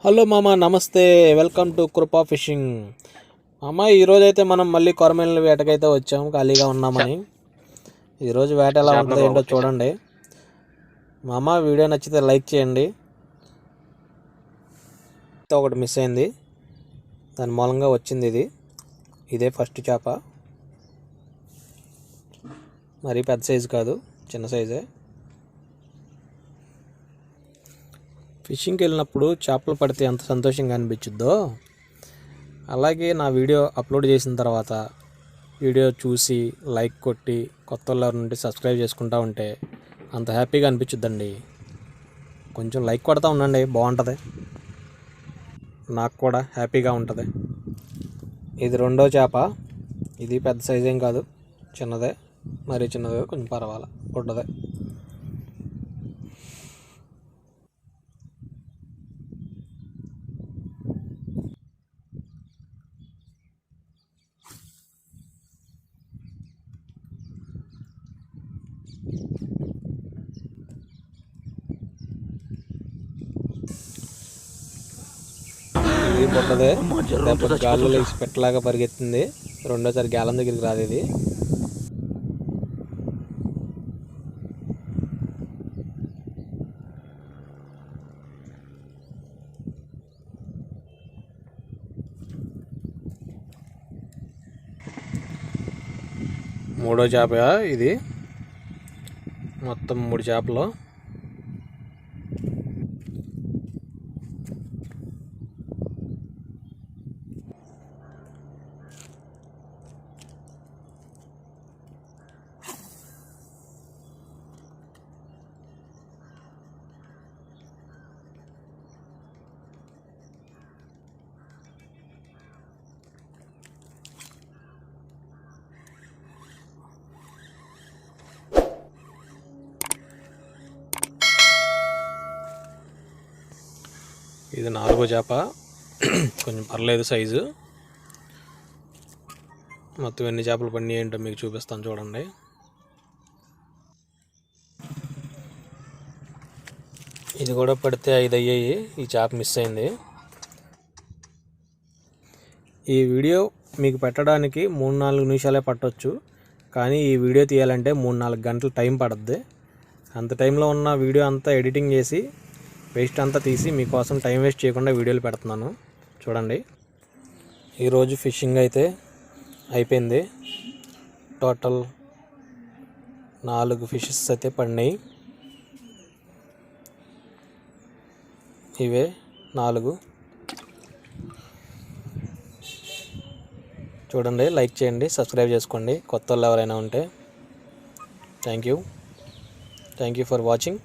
Hello మామ, నమస్తే. Welcome to కృపా ఫిషింగ్. మామ, ఈరోజైతే మనం మళ్ళీ కొరమేళ్ళ వేటకైతే వచ్చాము, ఖాళీగా ఉన్నామని. ఈరోజు వేట ఎలా ఉంటుందో ఏంటో చూడండి. మామ, వీడియో నచ్చితే లైక్ చేయండి. ఒకటి మిస్ అయింది, దాని మూలంగా వచ్చింది ఇదే ఫస్ట్ చేప. మరీ పెద్ద సైజు కాదు, చిన్న సైజే. ఫిషింగ్కి వెళ్ళినప్పుడు చేపలు పడితే ఎంత సంతోషంగా అనిపించుద్దో, అలాగే నా వీడియో అప్లోడ్ చేసిన తర్వాత వీడియో చూసి లైక్ కొట్టి కొత్త వాళ్ళ నుండి సబ్స్క్రైబ్ చేసుకుంటూ ఉంటే అంత హ్యాపీగా అనిపించుద్దండి. కొంచెం లైక్ కొడతా ఉండండి, బాగుంటుంది, నాకు కూడా హ్యాపీగా ఉంటుంది. ఇది రెండో చేప. ఇది పెద్ద సైజ్ ఏం కాదు, చిన్నదే, మరీ చిన్నదే, కొంచెం పర్వాలా పొట్టదే. ఇది పొట్టదే, లేకపోతే గాల్లో లేచి పెట్టలాగా పరిగెత్తింది. రెండోసారి గ్యాలం దగ్గరికి రాదు ఇది. మూడో చేప ఇది. మొత్తం 3 చేపలు. ఇది 4వ చేప, కొంచెం పర్లేదు సైజు. మొత్తం ఎన్ని చేపలు పడినాయి ఏంటో మీకు చూపిస్తాను చూడండి. ఇది కూడా పడితే 5 అయ్యాయి. ఈ చేప మిస్ అయింది. ఈ వీడియో మీకు పెట్టడానికి 3-4 నిమిషాలే పట్టవచ్చు, కానీ ఈ వీడియో తీయాలంటే 3-4 గంటలు టైం పడుద్ది. అంత టైంలో ఉన్న వీడియో అంతా ఎడిటింగ్ చేసి వేస్ట్ అంతా తీసి మీకోసం టైం వేస్ట్ చేయకుండా వీడియోలు పెడుతున్నాను చూడండి. ఈరోజు ఫిషింగ్ అయితే అయిపోయింది. టోటల్ 4 ఫిషెస్ అయితే పడినాయి. ఇవే 4. చూడండి, లైక్ చేయండి, సబ్స్క్రైబ్ చేసుకోండి కొత్త వాళ్ళు ఎవరైనా ఉంటే. Thank you for watching.